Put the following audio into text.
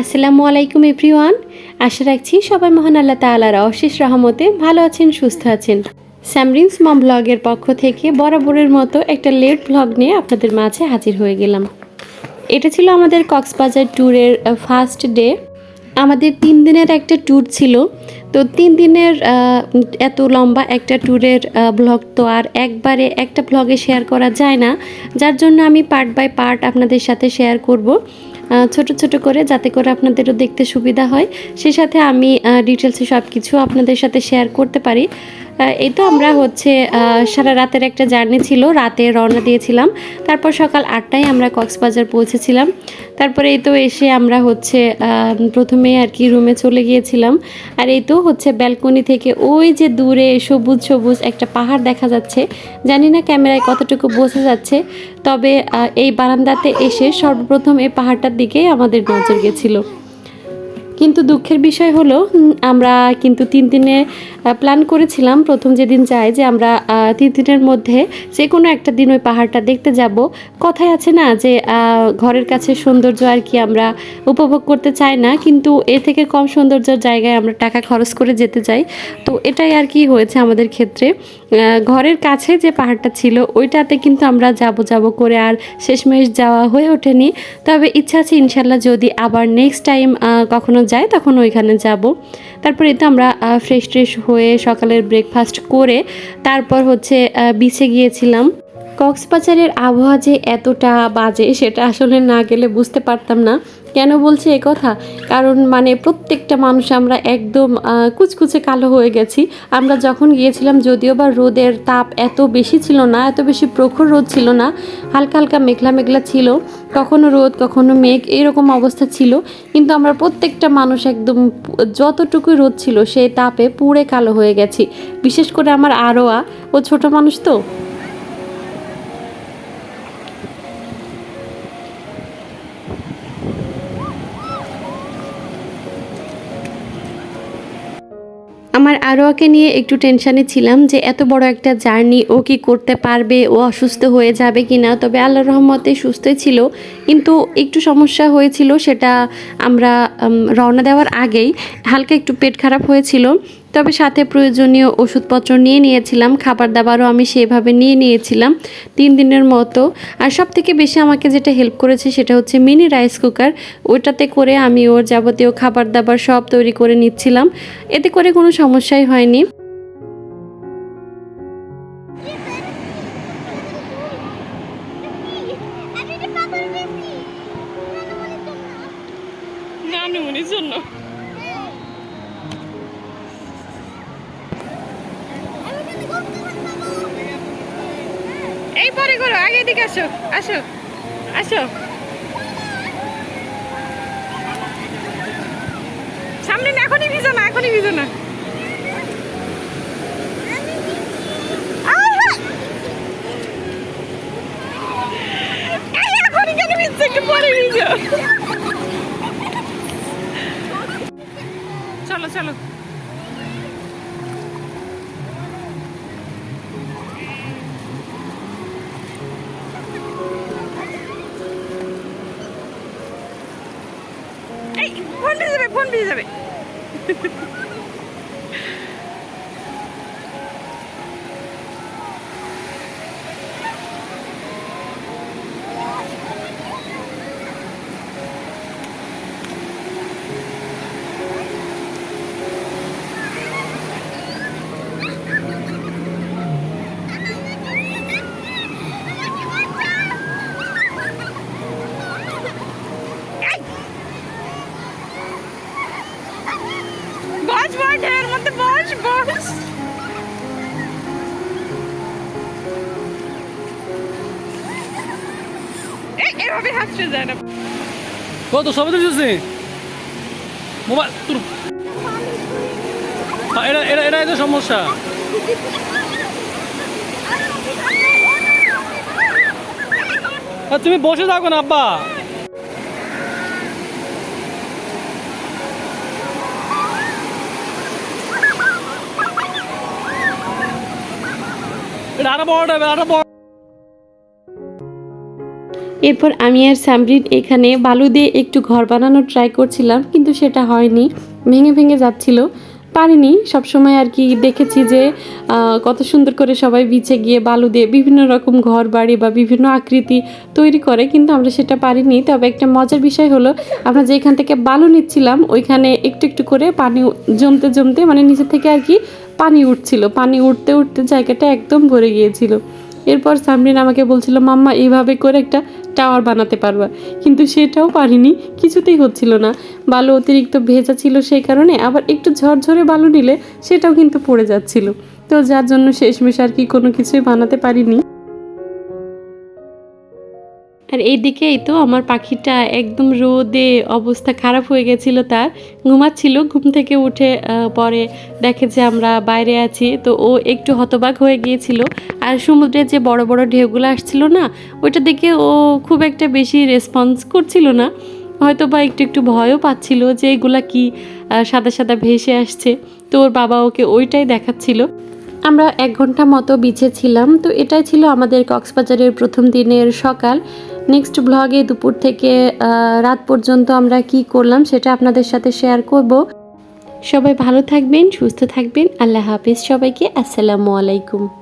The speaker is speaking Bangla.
আসসালামু আলাইকুম এভরিওয়ান। আশা রাখছি সবাই মহান আল্লাহ তাআলার অশেষ রহমতে ভালো আছেন, সুস্থ আছেন। স্যামরিনস মম ব্লগের পক্ষ থেকে বরাবরের মতো একটা লেট ব্লগ নিয়ে আপনাদের মাঝে হাজির হয়ে গেলাম। এটা ছিল আমাদের কক্সবাজার ট্যুরের ফার্স্ট ডে। আমাদের 3 দিনের একটা ট্যুর ছিল। তো 3 দিনের এত লম্বা একটা ট্যুরের ব্লগ তো আর একবারে একটা ব্লগে শেয়ার করা যায় না, যার জন্য আমি পার্ট বাই পার্ট আপনাদের সাথে শেয়ার করব, ছোট ছোট করে, যাতে করে আপনাদেরও দেখতে সুবিধা হয়। সে সাথে আমি ডিটেলসে সব কিছু আপনাদের সাথে শেয়ার করতে পারি। এই তো আমরা সারা রাতের একটা জার্নি ছিল, রাতে রওনা দিয়েছিলাম। তারপর সকাল 8টায় আমরা কক্সবাজার পৌঁছেছিলাম। তারপরে এই তো এসে আমরা প্রথমে আর কি রুমে চলে গিয়েছিলাম। আর এই তো ব্যালকনি থেকে ওই যে দূরে সবুজ সবুজ একটা পাহাড় দেখা যাচ্ছে। জানি না ক্যামেরায় কতটুকু বোঝা যাচ্ছে, তবে এই বারান্দাতে এসে সর্বপ্রথম এই পাহাড়টার দিকেই আমাদের নজর গেছিল। কিন্তু দুঃখের বিষয় হলো, আমরা কিন্তু 3 দিনে প্ল্যান করেছিলাম। প্রথম যেদিন যাই যে আমরা 3 দিনের মধ্যে যে কোনো একটা দিন ওই পাহাড়টা দেখতে যাব। কথায় আছে না যে ঘরের কাছে সৌন্দর্য আর কি আমরা উপভোগ করতে চাই না, কিন্তু এর থেকে কম সৌন্দর্যের জায়গায় আমরা টাকা খরচ করে যেতে চাই। তো এটাই আর কি হয়েছে আমাদের ক্ষেত্রে। ঘরের কাছে যে পাহাড়টা ছিল ওইটাতে কিন্তু আমরা যাব করে আর শেষমেশ যাওয়া হয়ে ওঠেনি। তবে ইচ্ছা আছে ইনশাল্লাহ যদি আবার নেক্সট টাইম কখনো যাই তখন ওইখানে যাব। তারপরে তো আমরা ফ্রেশ হয়ে সকালের ব্রেকফাস্ট করে তারপর বিচে গিয়েছিলাম। কক্সবাজারের আবহাওয়া যে এতটা বাজে সেটা আসলে না গেলে বুঝতে পারতাম না। কেন বলছি এ কথা? কারণ প্রত্যেকটা মানুষ আমরা একদম কুচকুচে কালো হয়ে গেছি। আমরা যখন গিয়েছিলাম যদিও বা রোদের তাপ এত বেশি ছিল না, এত বেশি প্রখর রোদ ছিল না, হালকা হালকা মেঘলা মেঘলা ছিল, কখনো রোদ কখনো মেঘ এরকম অবস্থা ছিল। কিন্তু আমরা প্রত্যেকটা মানুষ একদম যতটুকু রোদ ছিল সেই তাপে পুড়ে কালো হয়ে গেছি। বিশেষ করে আমার আরোয়া, ও ছোট মানুষ তো। আমার আরোয়াকে নিয়ে একটু টেনশানে ছিলাম যে এত বড় একটা জার্নি ও কি করতে পারবে, ও অসুস্থ হয়ে যাবে কি না। তবে আল্লাহর রহমতে সুস্থই ছিল, কিন্তু একটু সমস্যা হয়েছিল, সেটা আমরা রওনা দেওয়ার আগেই হালকা একটু পেট খারাপ হয়েছিল। তবে সাথে প্রয়োজনীয় ওষুধপত্র নিয়ে নিয়েছিলাম, খাবার দাবারও আমি সেভাবে নিয়ে নিয়েছিলাম 3 দিনের মতো। আর সব থেকে বেশি আমাকে যেটা হেল্প করেছে সেটা হচ্ছে মিনি রাইস কুকার। ওইটাতে করে আমি ওর যাবতীয় খাবার দাবার সব তৈরি করে নিচ্ছিলাম, এতে করে কোনো সমস্যাই হয়নি। জন্য এই পরে করো, আগে দিকে আসো আসো আসো, সামনে না, এখনই ভিজো না, এখনই ভিজো না। এখনই কেন ভিজছো, একটু পরে ভিজো। চলো চলো, এই ফোন ভিজে যাবে, ফোন ভিজে যাবে। বস বস, ঢের মধ্যে বস বস। এভাবে হাসতে যায় না। কত সবাই চলছে মোবাইল তোর, এটা এটা এটাই তো সমস্যা। তুমি বসে থাকো না আব্বা। এটা আরো বড়, আরো বড়। এরপর আমি আর সামরিন এখানে বালু দিয়ে একটু ঘর বানানোর ট্রাই করছিলাম, কিন্তু সেটা হয়নি, ভেঙে ভেঙে যাচ্ছিল, পারিনি। সবসময় আর কি দেখেছি যে কত সুন্দর করে সবাই বিচে গিয়ে বালু দিয়ে বিভিন্ন রকম ঘর বাড়ি বা বিভিন্ন আকৃতি তৈরি করে, কিন্তু আমরা সেটা পারিনি। তবে একটা মজার বিষয় হলো, আমরা যেখান থেকে বালু নিচ্ছিলাম ওইখানে একটু একটু করে পানি জমতে জমতে, মানে নিচে থেকে আর কি পানি উঠছিল, পানি উঠতে উঠতে জায়গাটা একদম ভরে গিয়েছিল। এরপর সামরিন আমাকে বলছিল, মাম্মা এইভাবে করে একটা টাওয়ার বানাতে পারবা, কিন্তু সেটাও পারিনি, কিছুতেই হচ্ছিল না। বালু অতিরিক্ত ভেজা ছিল সেই কারণে, আবার একটু ঝরঝরে বালু নিলে সেটাও কিন্তু পড়ে যাচ্ছিল, তো যার জন্য শেষমেশ আর কি কোনো কিছুই বানাতে পারিনি। আর এইদিকেই তো আমার পাখিটা একদম রোদে অবস্থা খারাপ হয়ে গেছিল, তার ঘুমাচ্ছিল, ঘুম থেকে উঠে পরে দেখে যে আমরা বাইরে আছি, তো ও একটু হতবাক হয়ে গিয়েছিল। আর সমুদ্রে যে বড় বড় ঢেউগুলো আসছিল না, ওইটা দেখে ও খুব একটা বেশি রেসপন্স করছিল না, হয়তো বা একটু একটু ভয়ও পাচ্ছিল যে এগুলা কি সাদা সাদা ভেসে আসছে। তো ওর বাবা ওকে ওইটাই দেখাচ্ছিল। আমরা 1 ঘন্টা মতো বিচে ছিলাম। তো এটাই ছিল আমাদের কক্সবাজারের প্রথম দিনের সকাল। নেক্সট ব্লগে দুপুর থেকে রাত পর্যন্ত আমরা কি করলাম সেটা আপনাদের সাথে শেয়ার করব। সবাই ভালো থাকবেন, সুস্থ থাকবেন। আল্লাহ হাফিজ সবাইকে। আসসালামু আলাইকুম।